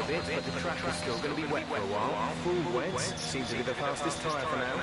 bit, but the track is still going to be wet for a while. Full wets seems to be the fastest tyre for now.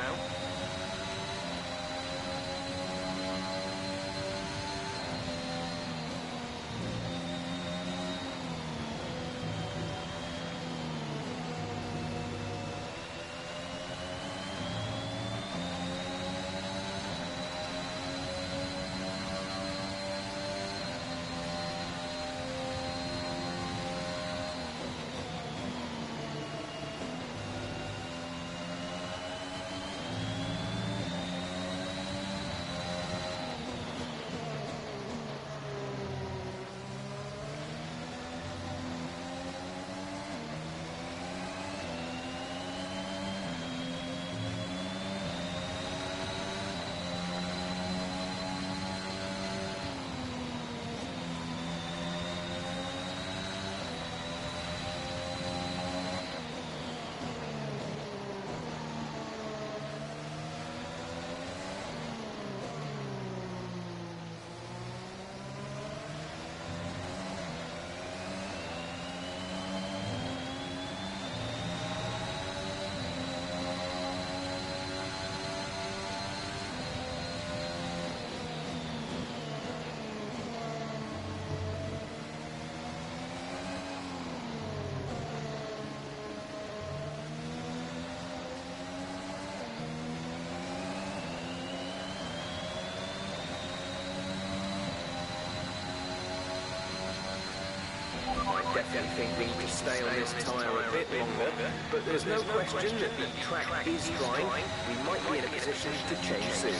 I definitely think we need to stay on this tyre a bit longer, but there's no question that the track is dry. We might be in a position to change soon.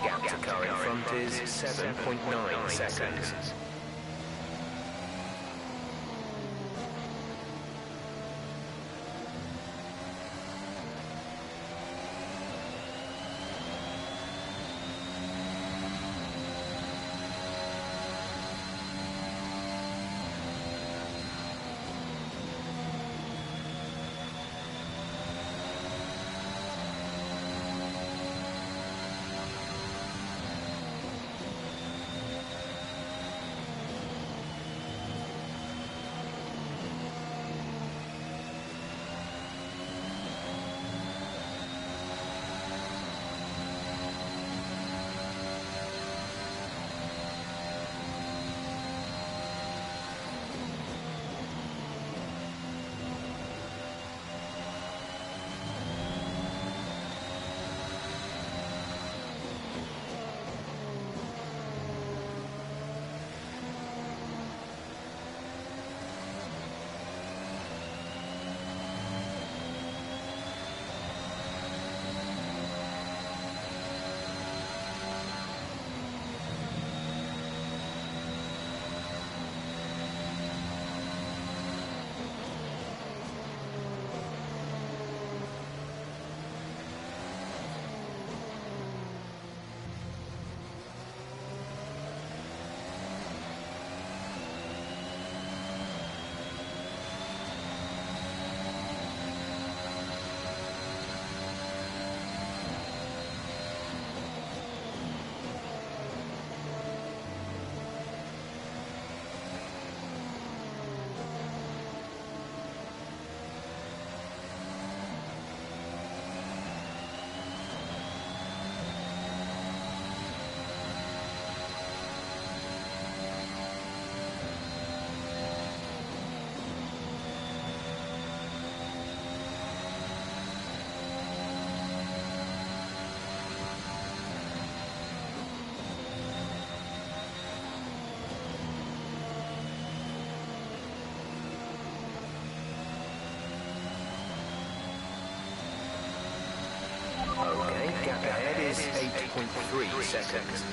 Gap to car in front is 7.9 seconds. is 8.3 seconds.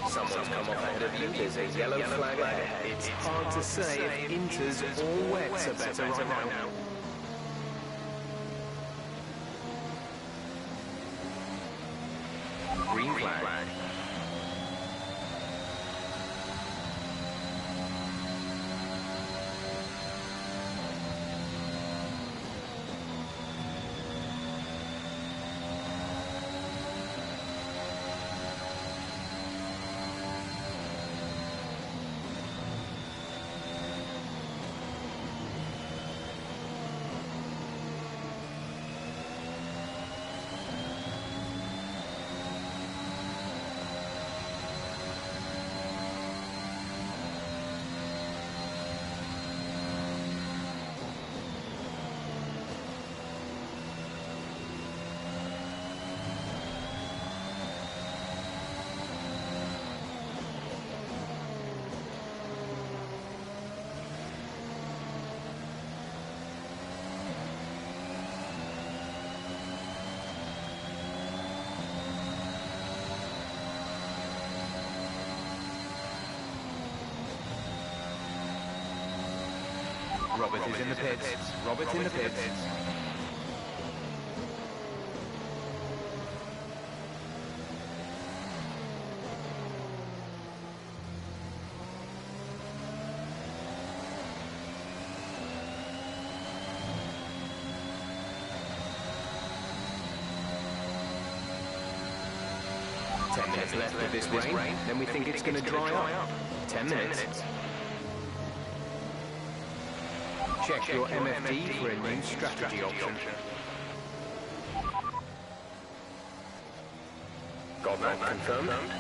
Someone's come off ahead of you. There's a yellow flag ahead. It's hard to say if inters or wets are better right now. Green flag. Robert is in the pits. Robert in the pits. Ten minutes left of this rain, then we think it's going to dry up. 10 minutes. Check your MFD for a new strategy option. Got that confirmed?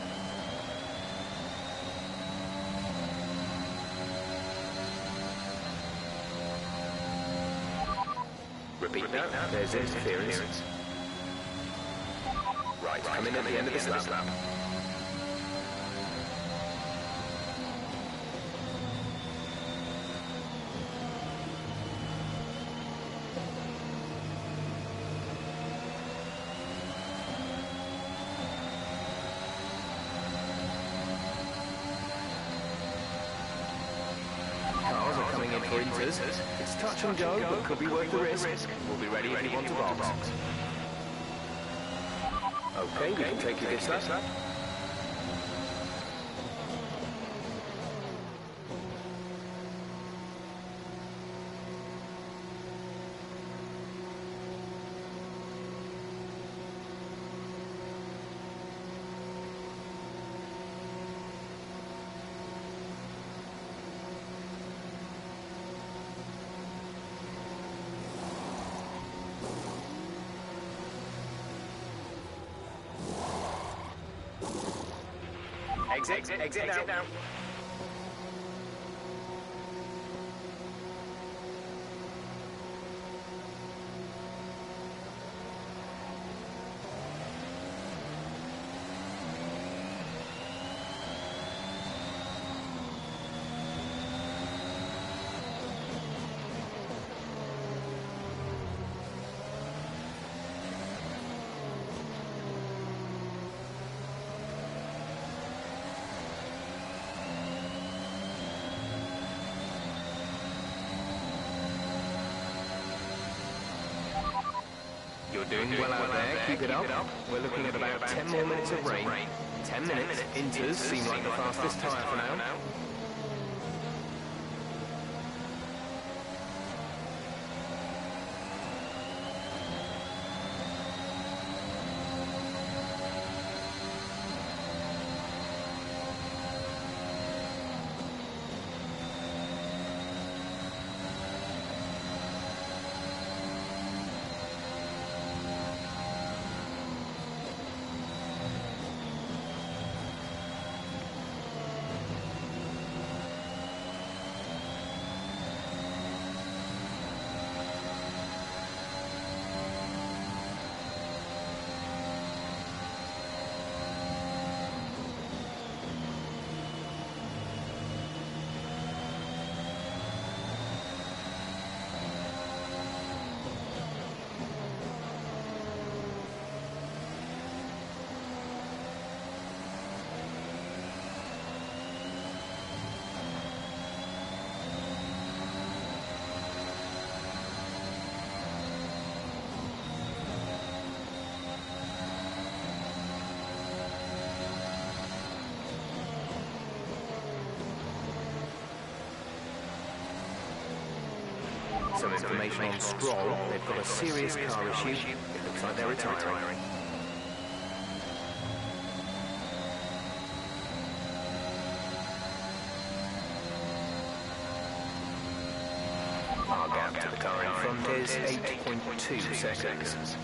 Repeat that. There's interference. Right, come in at the end of this lap. for inters. It's touch and go, but could be worth the risk. We'll be ready if you want to box. Okay, we can take your this lap. Exit now. You're doing well out there, keep it up. We're looking at about 10 more minutes of rain. 10 minutes, inters seem like the fastest tyre for now. Some information on Stroll. They've got a serious car issue. It looks like they're retiring. Our gap to the car in front is 8.2 seconds.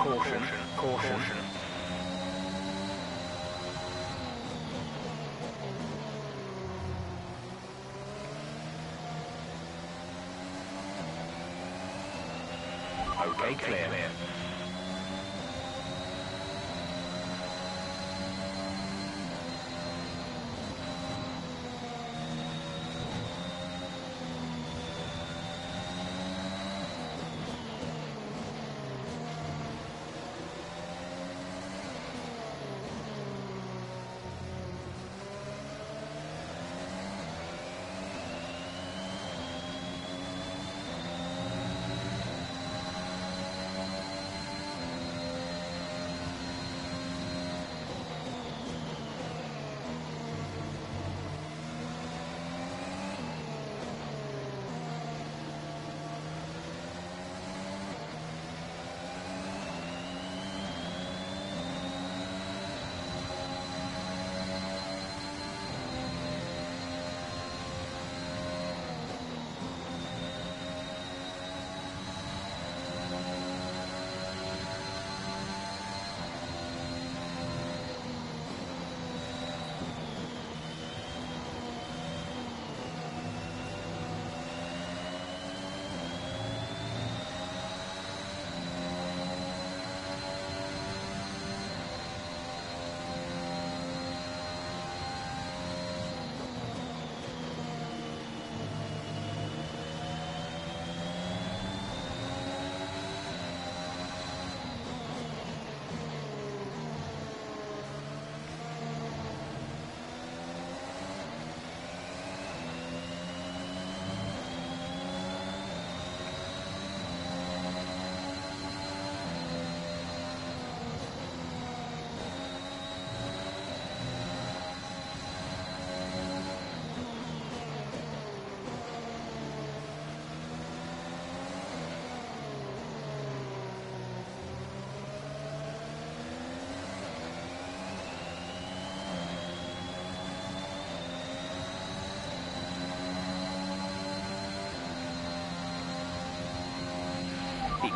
Caution. Okay, clear.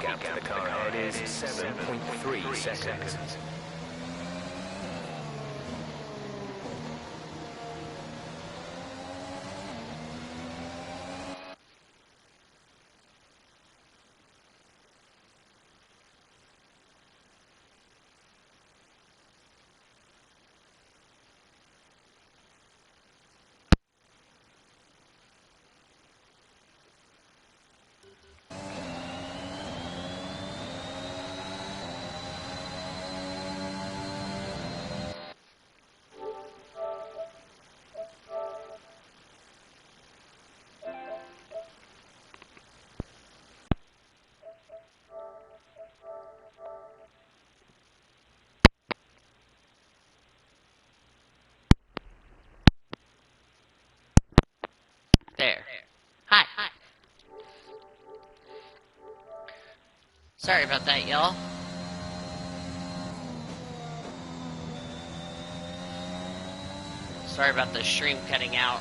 Gap to the car ahead is 7.3 seconds. There. Hi. Sorry about that, y'all. Sorry about the stream cutting out.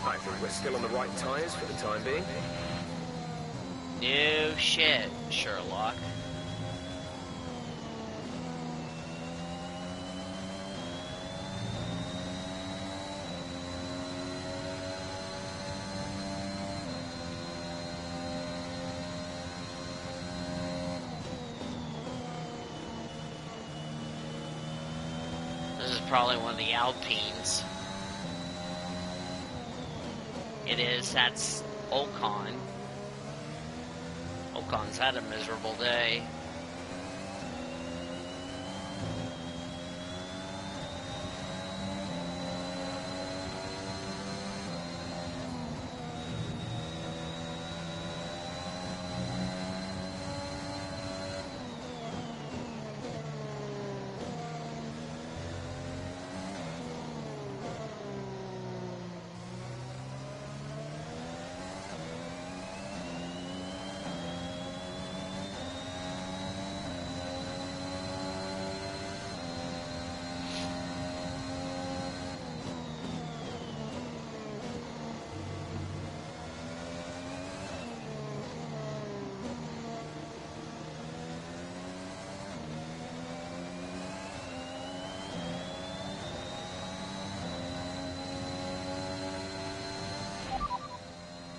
I think we're still on the right tyres for the time being. No shit, Sherlock. This is probably one of the Alpines. It is. That's Ocon. Ocon's had a miserable day.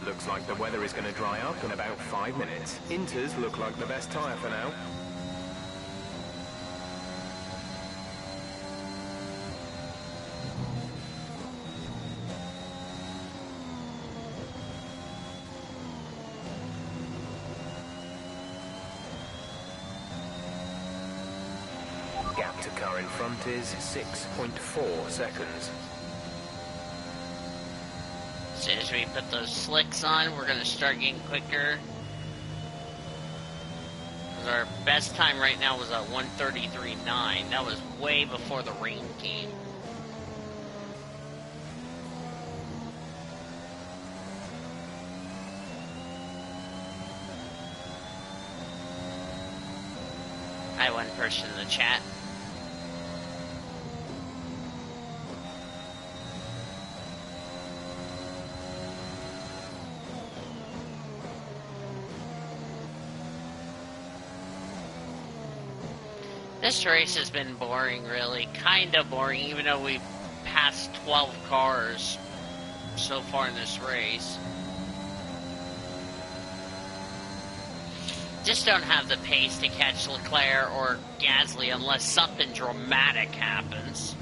Looks like the weather is going to dry up in about 5 minutes. Inters look like the best tyre for now. Gap to car in front is 6.4 seconds. As soon as we put those slicks on, we're going to start getting quicker. Our best time right now was at 1:33.9. That was way before the rain came. Hi, one person in the chat. This race has been boring, really. Kind of boring, even though we've passed 12 cars so far in this race. Just don't have the pace to catch Leclerc or Gasly unless something dramatic happens.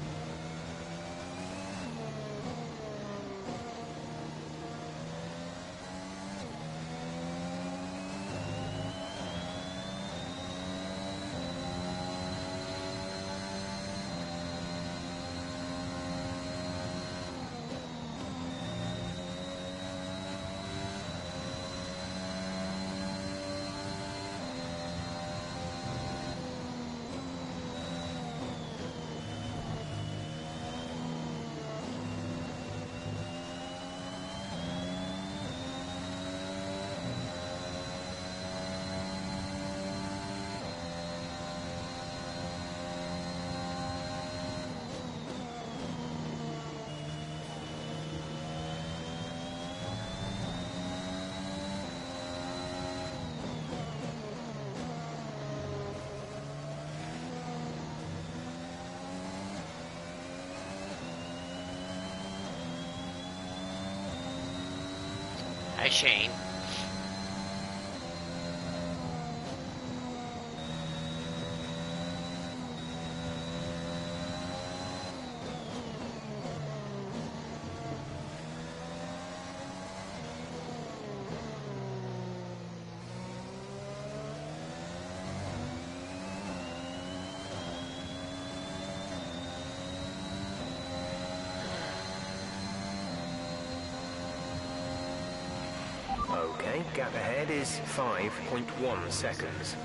Hi, Shane. Okay, gap ahead is 5.1 seconds.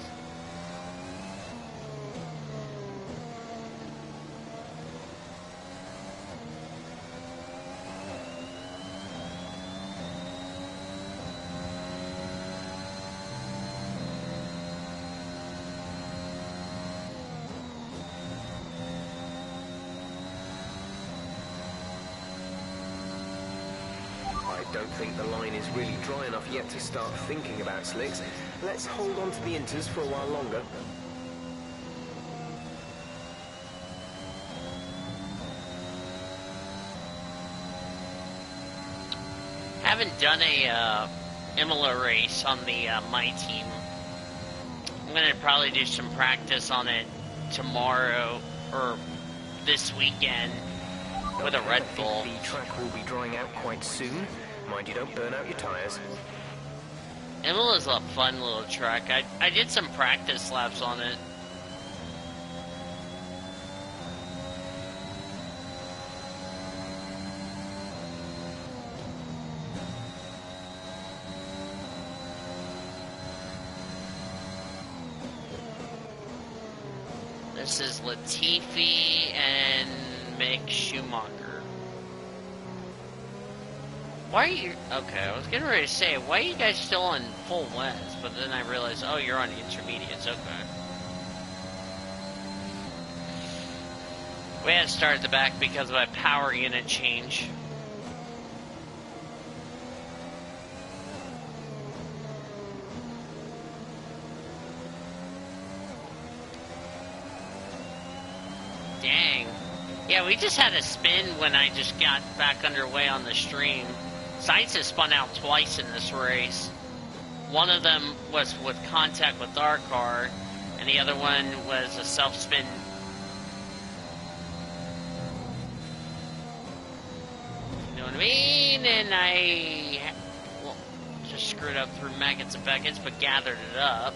I don't think the line is really dry enough yet to start thinking about slicks. Let's hold on to the inters for a while longer. Haven't done a Imola race on the my team. I'm gonna probably do some practice on it tomorrow or this weekend with a Red Bull. The track will be drying out quite soon. Mind you don't burn out your tyres. Imola's a fun little track. I did some practice laps on it. This is Latifi and Mick Schumacher. Why are you... Okay, I was getting ready to say, why are you guys still on full west? But then I realized, oh, you're on intermediates, okay. We had to start at the back because of a power unit change. Dang. Yeah, we just had a spin when I just got back underway on the stream. Sights has spun out twice in this race. One of them was with contact with our car, and the other one was a self-spin. You know what I mean? And I just screwed up through maggots and beckets, but gathered it up.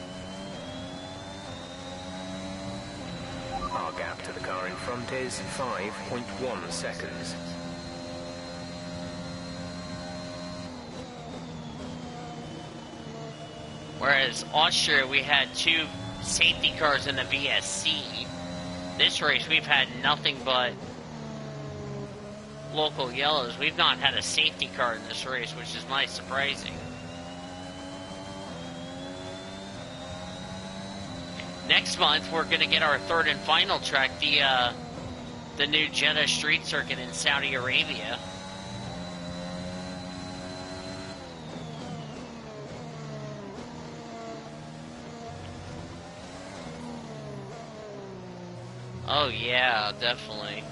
Our gap to the car in front is 5.1 seconds. Whereas Austria, we had 2 safety cars in the VSC. This race, we've had nothing but local yellows. We've not had a safety car in this race, which is nice, surprising. Next month, we're going to get our third and final track, the new Jeddah Street Circuit in Saudi Arabia. Oh yeah, definitely.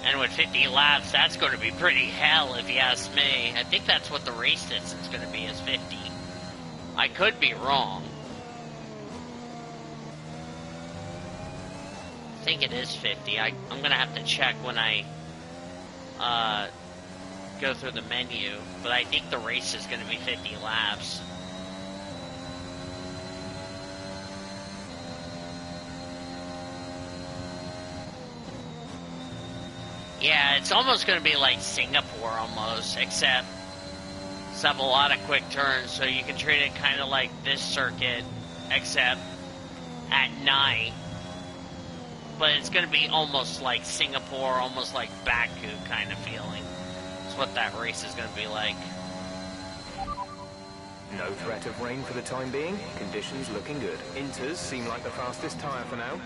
And with 50 laps, that's going to be pretty hell if you ask me. I think that's what the race distance is going to be, is 50. I could be wrong. I think it is 50. I'm going to have to check when I go through the menu. But I think the race is going to be 50 laps. Yeah, it's almost going to be like Singapore almost, except it's have a lot of quick turns, so you can treat it kind of like this circuit, except at night. But it's going to be almost like Singapore, almost like Baku kind of feeling. That's what that race is going to be like. No threat of rain for the time being. Conditions looking good. Inters seem like the fastest tyre for now.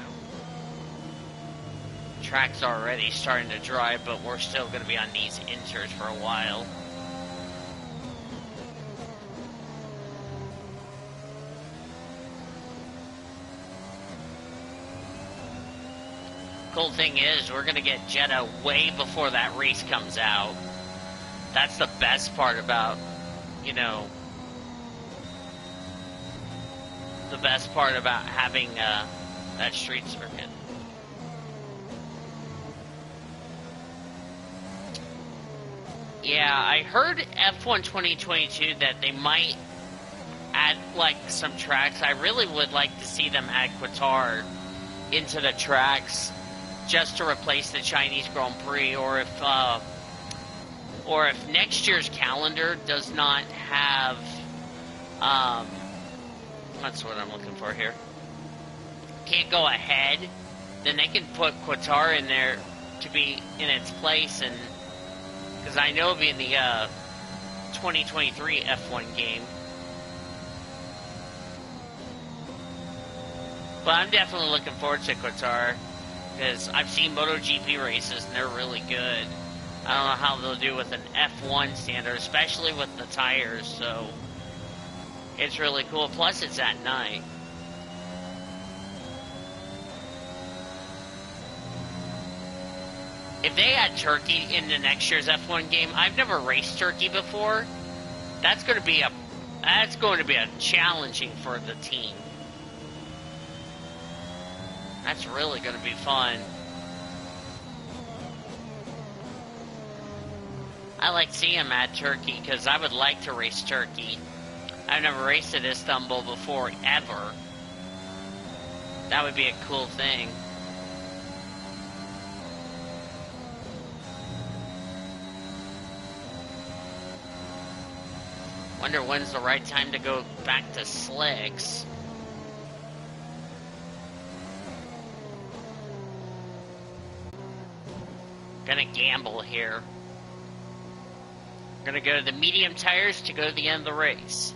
Track's already starting to dry, but we're still going to be on these inters for a while. cool thing is, we're going to get Jeddah way before that race comes out. That's the best part about, you know, the best part about having that street circuit. Yeah, I heard F1 2022 that they might add, like, some tracks. I really would like to see them add Qatar into the tracks just to replace the Chinese Grand Prix, or if next year's calendar does not have, that's what I'm looking for here, can't go ahead, then they can put Qatar in there to be in its place, and because I know it'll be in the 2023 F1 game. But I'm definitely looking forward to Qatar, because I've seen MotoGP races and they're really good. I don't know how they'll do with an F1 standard, especially with the tires, so it's really cool. Plus, it's at night. If they add Turkey in the next year's F1 game, I've never raced Turkey before. That's going to be a challenging for the team. That's really going to be fun. I like seeing them at Turkey because I would like to race Turkey. I've never raced at Istanbul before, ever. That would be a cool thing. Wonder when's the right time to go back to slicks. Gonna gamble here. Gonna go to the medium tires to go to the end of the race.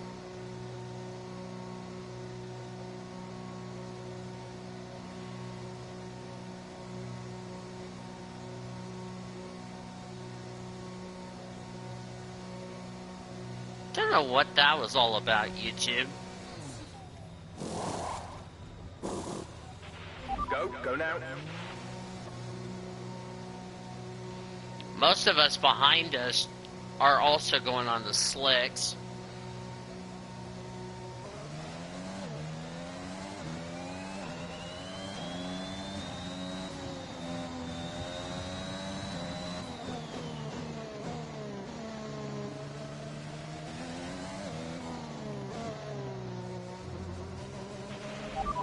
Don't know what that was all about, YouTube. Go now. Most of us behind us are also going on the slicks.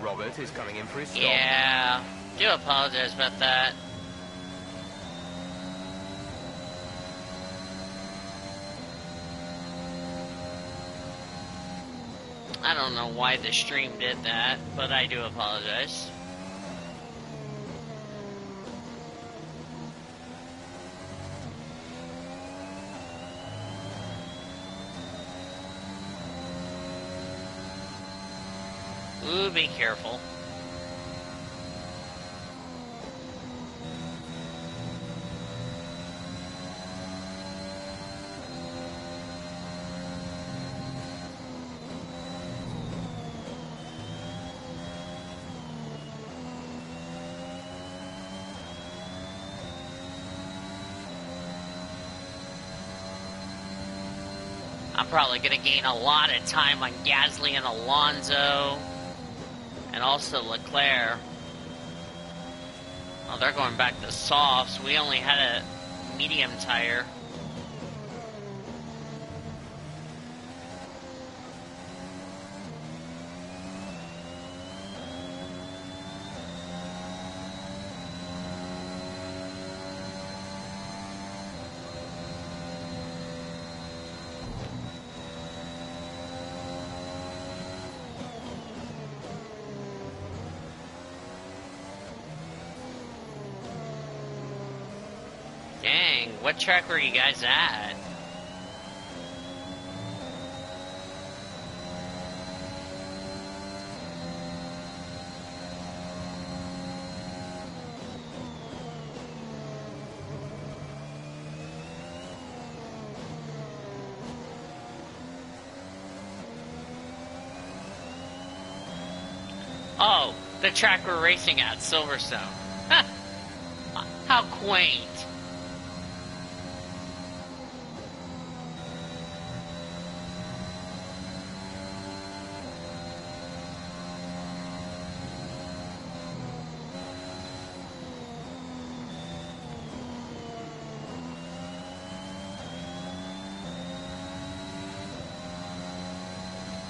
Robert is coming in for his stop. Yeah, do apologize about that. I don't know why the stream did that, but I do apologize. Ooh, be careful. I'm probably going to gain a lot of time on Gasly and Alonso, and also Leclerc. Oh, they're going back to softs. We only had a medium tire. Dang, what track were you guys at? Oh, the track we're racing at, Silverstone. quaint.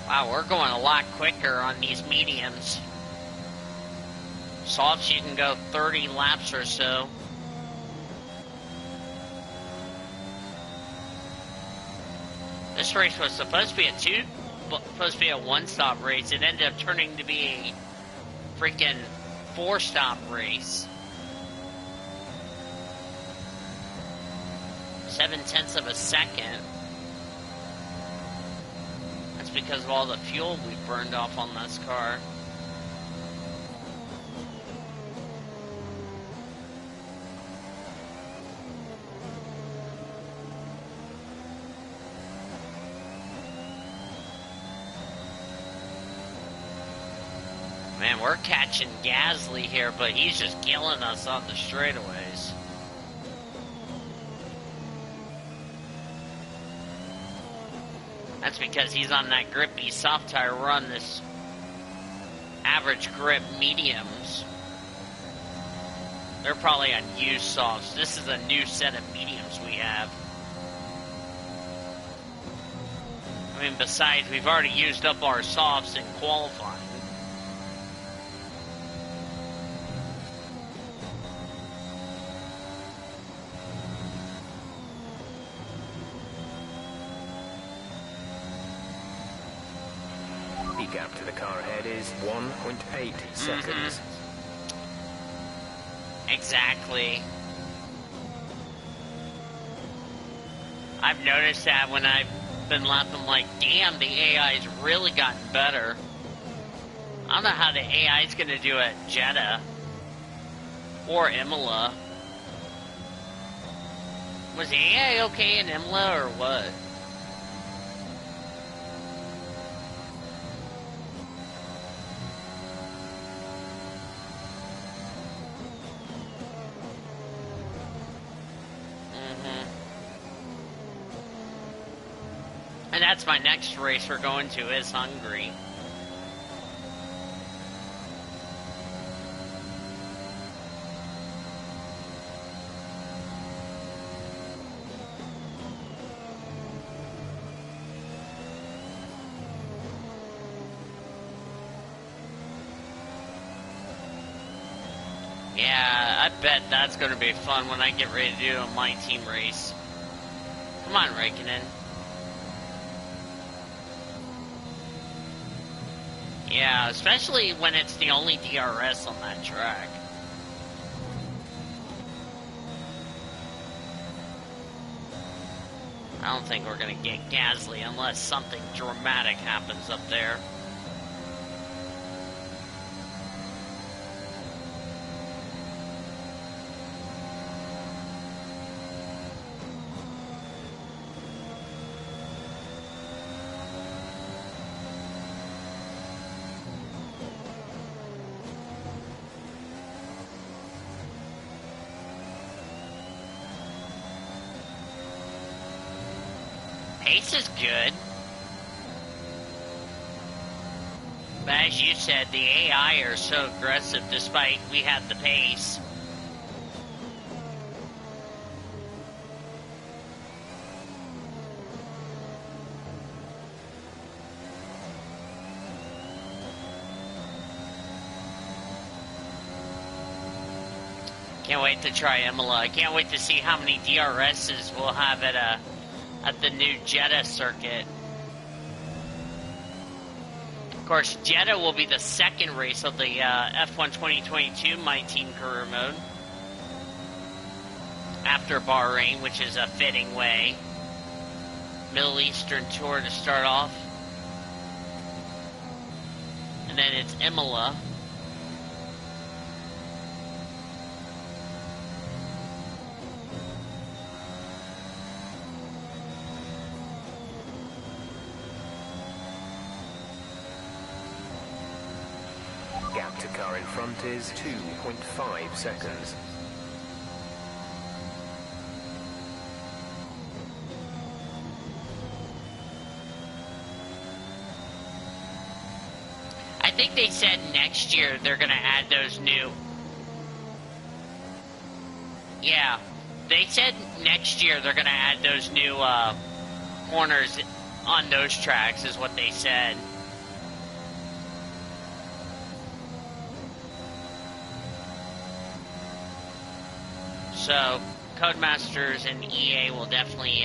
Wow, we're going a lot quicker on these mediums. Softs, you can go 30 laps or so. This race was supposed to be a one-stop race. It ended up turning to be a freaking four-stop race. 0.7 of a second. That's because of all the fuel we burned off on this car. Man, we're catching Gasly here, but he's just killing us on the straightaways. That's because he's on that grippy soft tire run, this average grip mediums. They're probably on used softs. This is a new set of mediums we have. I mean, besides, we've already used up our softs in qualifying. The gap to the car ahead is 1.8 seconds. Exactly. I've noticed that when I've been lapping, I'm like, damn, the AI's really gotten better. I don't know how the AI's going to do at Jeddah or Imola. Was the AI okay in Imola or what? And that's my next race we're going to, is Hungary. Yeah, I bet that's going to be fun when I get ready to do a My Team race. Come on, Raikkonen. Yeah, especially when it's the only DRS on that track. I don't think we're going to get Gasly unless something dramatic happens up there. Pace is good. But as you said, the AI are so aggressive despite we had the pace. Can't wait to try Imola. I can't wait to see how many DRSs we'll have at the new Jeddah circuit. Of course, Jeddah will be the second race of the F1 2022 My Team Career Mode. After Bahrain, which is a fitting way. Middle Eastern Tour to start off. And then it's Imola. Gap to car in front is 2.5 seconds. think they said next year they're going to add those new... Yeah, they said next year they're going to add those new corners on those tracks, is what they said. So, Codemasters and EA will definitely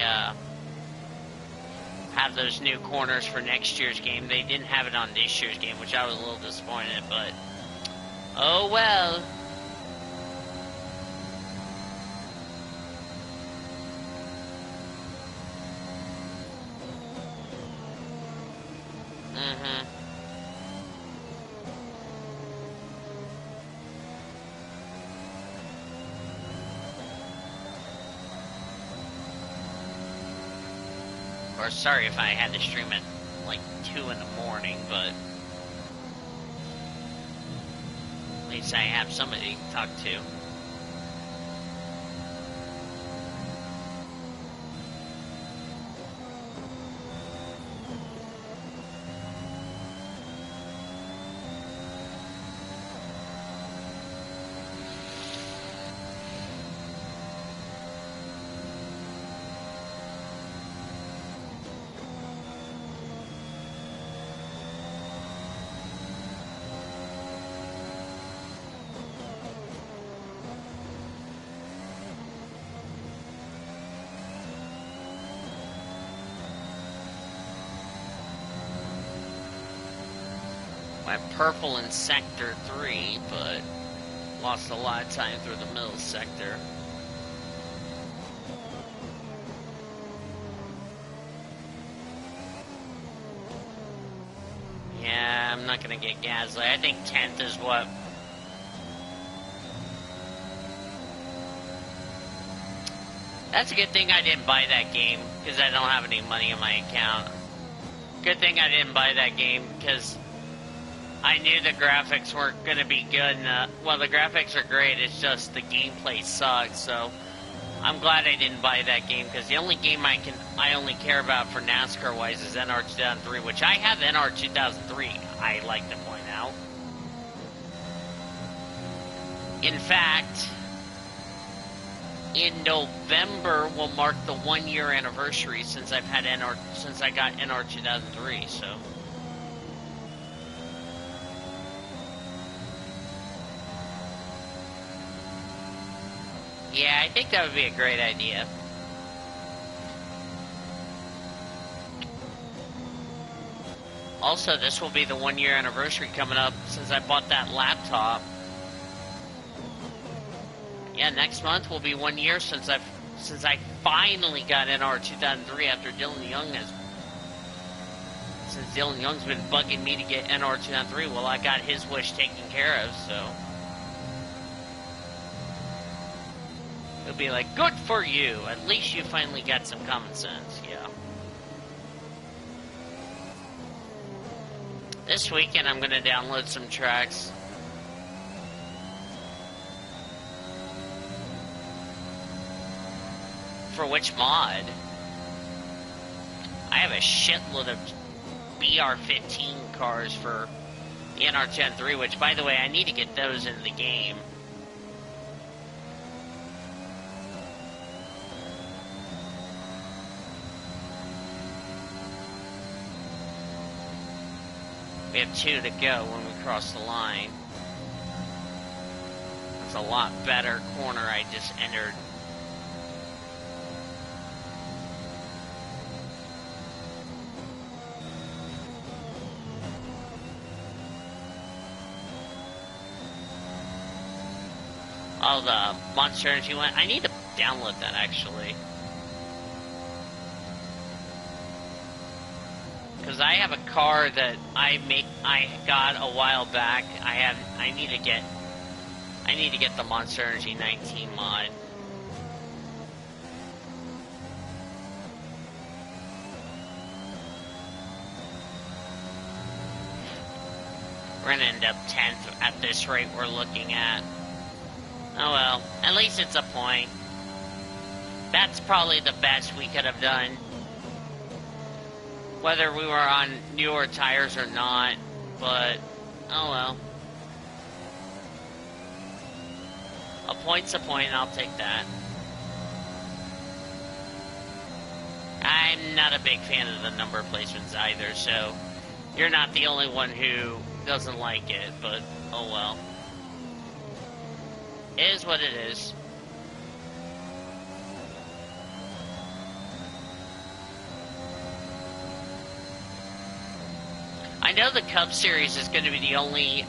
have those new corners for next year's game. They didn't have it on this year's game, which I was a little disappointed, but oh well. Or sorry if I had to stream at like 2 in the morning, but at least I have somebody to talk to. Purple in Sector 3, but lost a lot of time through the middle sector. Yeah, I'm not gonna get Gaslight. I think 10th is what... That's a good thing I didn't buy that game, because I don't have any money in my account. Good thing I didn't buy that game, because I knew the graphics weren't going to be good enough. Well, the graphics are great, it's just the gameplay sucks, so I'm glad I didn't buy that game, because the only game I only care about for NASCAR-wise is NR 2003, which I have NR 2003, I like to point out. In fact, in November will mark the 1-year anniversary since I got NR 2003, so... Yeah, I think that would be a great idea. Also, this will be the 1-year anniversary coming up since I bought that laptop. Yeah, next month will be 1 year since I finally got NR 2003 after Dylan Young has... Since Dylan Young's been bugging me to get NR 2003, well, I got his wish taken care of, so... It'll be like, good for you. At least you finally got some common sense, yeah. This weekend I'm going to download some tracks. For which mod? I have a shitload of BR15 cars for the NR 103, which, by the way, I need to get those into the game. We have 2 to go when we cross the line. It's a lot better corner I just entered. Oh, the Monster Energy one. I need to download that, actually. Because I have a car that I got a while back. I need to get the Monster Energy 19 mod. We're gonna end up 10th at this rate we're looking at. Oh well, at least it's a point. That's probably the best we could have done. Whether we were on newer tires or not, but Oh well. A point's a point, I'll take that. I'm not a big fan of the number placements either, so you're not the only one who doesn't like it, but oh well. It is what it is. I know the Cup Series is going to be the only,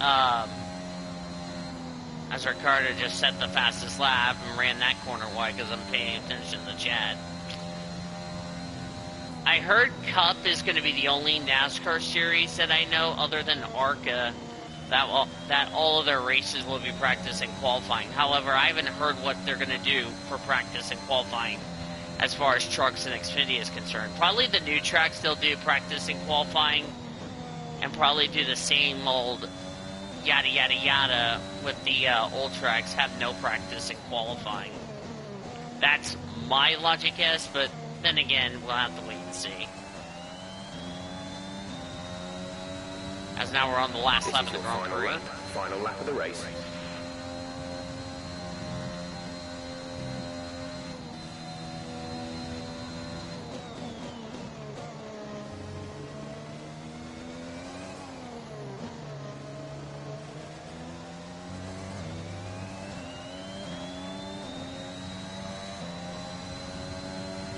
as Ricardo just set the fastest lap and ran that corner wide because I'm paying attention to the chat. I heard Cup is going to be the only NASCAR series that I know, other than ARCA, that all of their races will be practice and qualifying. However, I haven't heard what they're going to do for practice and qualifying as far as trucks and Xfinity is concerned. Probably the new tracks they'll do practice and qualifying, and probably do the same old yada yada yada with the old tracks, have no practice and qualifying. That's my logic guess, but then again, we'll have to wait and see. As now we're on the last lap of the Grand Prix. Final lap of the race.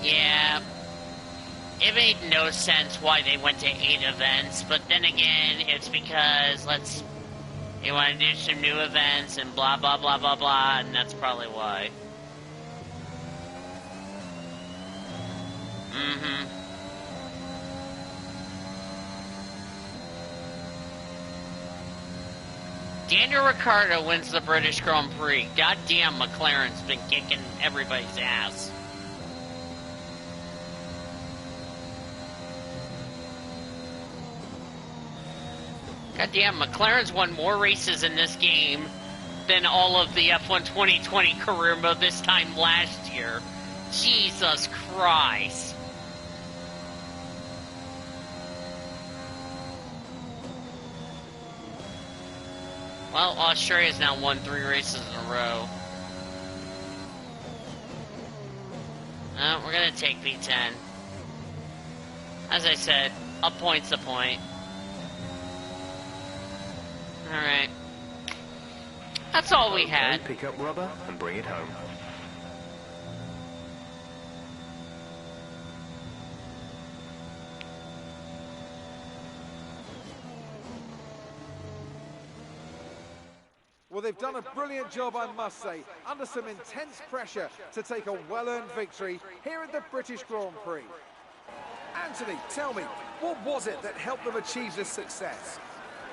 Yeah, it made no sense why they went to 8 events, but then again, it's because they want to do some new events and blah, blah, blah, blah, blah, and that's probably why. Daniel Ricciardo wins the British Grand Prix. Goddamn, McLaren's been kicking everybody's ass. Goddamn, McLaren's won more races in this game than all of the F1 2020 career mode this time last year. Jesus Christ. Well, Australia's now won 3 races in a row. We're going to take P10. As I said, a point's a point. Alright. That's all we had. Pick up rubber and bring it home. Well, they've done a brilliant job, I must say, under some intense pressure to take a well-earned victory here at the British Grand Prix. Anthony, tell me, what was it that helped them achieve this success?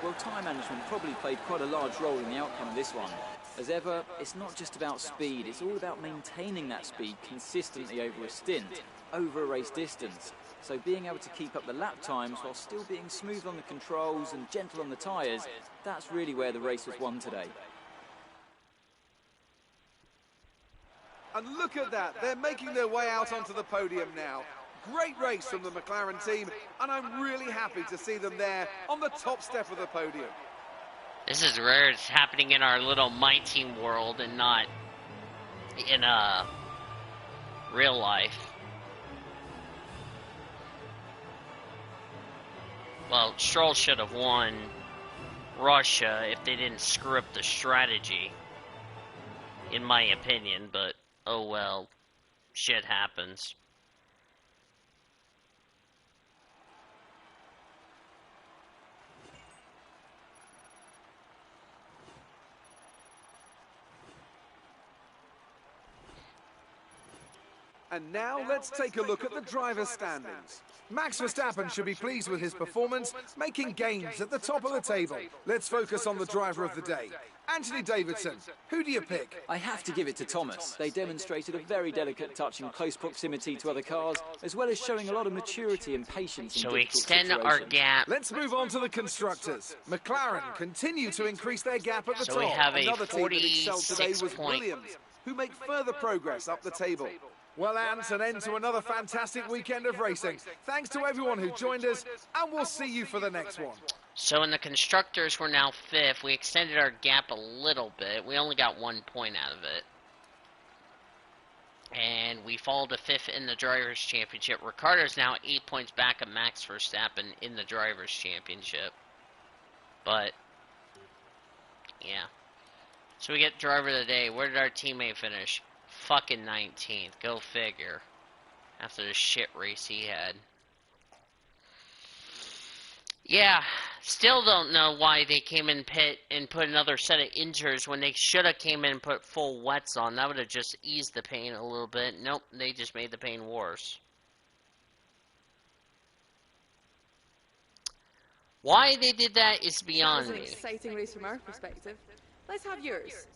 Well, time management probably played quite a large role in the outcome of this one. As ever, it's not just about speed, it's all about maintaining that speed consistently over a stint, over a race distance. So being able to keep up the lap times while still being smooth on the controls and gentle on the tyres, that's really where the race was won today. And look at that, they're making their way out onto the podium now. Great race from the McLaren team, and I'm really happy to see them there on the top step of the podium. This is rare. It's happening in our little My Team world and not in real life. Well, Stroll should have won Russia if they didn't screw up the strategy, in my opinion, but oh well, shit happens. And now let's take a look at the driver's standings. Max Verstappen should be pleased with his performance, making gains at the top of the table. Let's focus on the driver of the day. Anthony Davidson, who do you pick? I have to give it to Thomas. They demonstrated a very delicate touch in close proximity to other cars, as well as showing a lot of maturity and patience in So we difficult extend our situations. gap. Let's move on to the constructors. McLaren continue to increase their gap at the So top. we have a Another team that excelled today 46 was point. Williams, who make further progress up the table. Well, Ant, an end to another fantastic weekend of racing. Thanks to everyone who joined us, and we'll see you for the next one. So in the constructors, we're now 5th. We extended our gap a little bit. We only got 1 point out of it. And we fall to 5th in the Drivers' Championship. Ricciardo's now 8 points back of Max Verstappen in the Drivers' Championship. But, yeah. So we get Driver of the Day. Where did our teammate finish? Fucking 19th. Go figure. After the shit race he had. Yeah, still don't know why they came in pit and put another set of inters when they should have came in and put full wets on. That would have just eased the pain a little bit. Nope, they just made the pain worse. Why they did that is beyond me. That was an exciting race from our perspective. Let's have yours.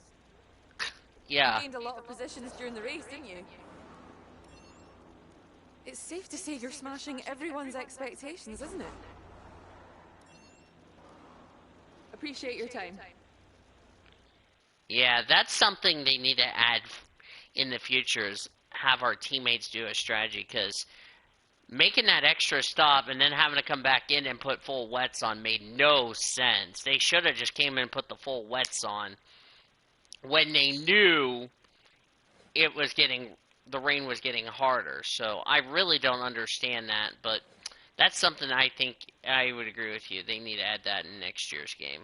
Yeah. You gained a lot of positions during the race, didn't you? It's safe to say you're smashing everyone's expectations, isn't it? Appreciate your time. Yeah, that's something they need to add in the future is have our teammates do a strategy, because making that extra stop and then having to come back in and put full wets on made no sense. They should have just came in and put the full wets on when they knew it was the rain was getting harder. So I really don't understand that, but that's something I think I would agree with you. They need to add that in next year's game.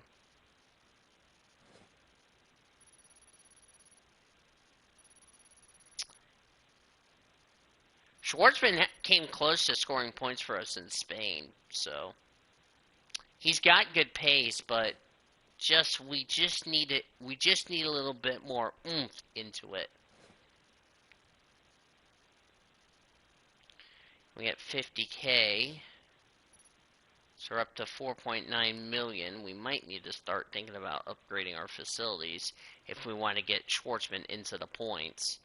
Schwartzman came close to scoring points for us in Spain, so he's got good pace, but we just need a little bit more oomph into it. We get 50K, so we're up to 4.9 million. We might need to start thinking about upgrading our facilities if we want to get Schwartzman into the points.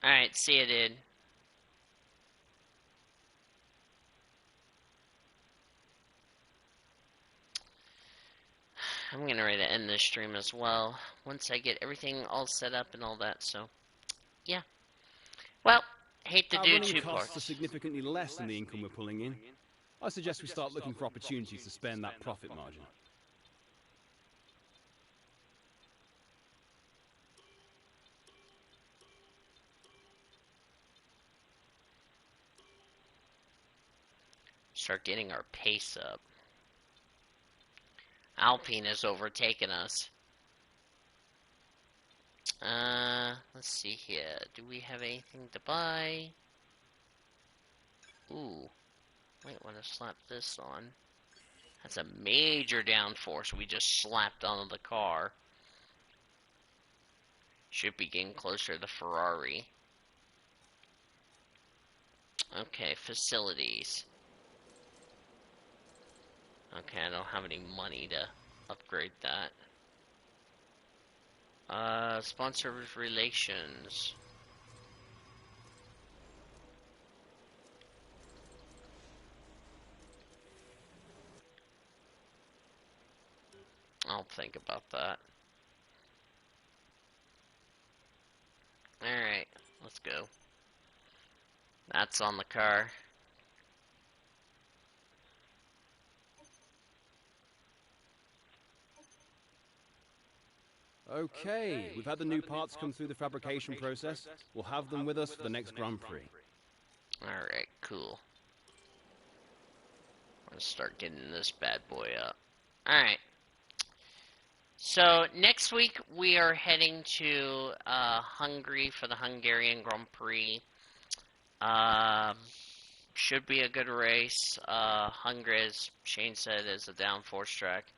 Alright, see you, dude. I'm getting ready to end this stream as well, once I get everything all set up and all that, so, yeah. Well, hate to do two parts. Costs are significantly less than the income we're pulling in. I suggest we start looking for opportunities to spend that profit margin. Start getting our pace up. Alpine has overtaken us. Let's see here. Do we have anything to buy? Ooh. Might want to slap this on. That's a major downforce we just slapped onto the car. Should be getting closer to the Ferrari. Okay, facilities. Okay, I don't have any money to upgrade that. Sponsor relations. I'll think about that. Alright, let's go. That's on the car. Okay, we've had the new parts come through the fabrication process. We'll have them with us for the next Grand Prix. Alright, cool. Let's start getting this bad boy up. Alright. So, next week we are heading to Hungary for the Hungarian Grand Prix. Should be a good race. Hungary, as Shane said, is a downforce track.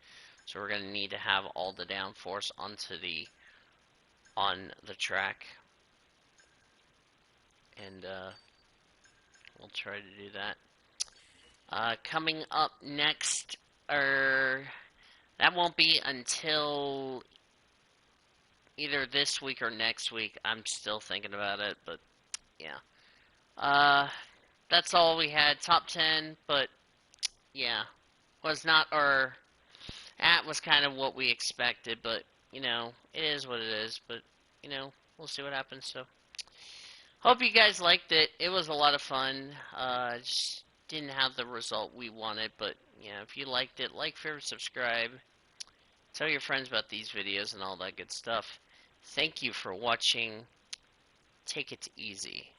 So we're going to need to have all the downforce on the track. And we'll try to do that. Coming up next, that won't be until either this week or next week. I'm still thinking about it, but yeah. That's all we had. Top 10, but yeah. Was not our... That was kind of what we expected, but, you know, it is what it is. But, you know, we'll see what happens, so... Hope you guys liked it. It was a lot of fun. Just didn't have the result we wanted, but, Yeah, if you liked it, like, favorite, subscribe. Tell your friends about these videos and all that good stuff. Thank you for watching. Take it easy.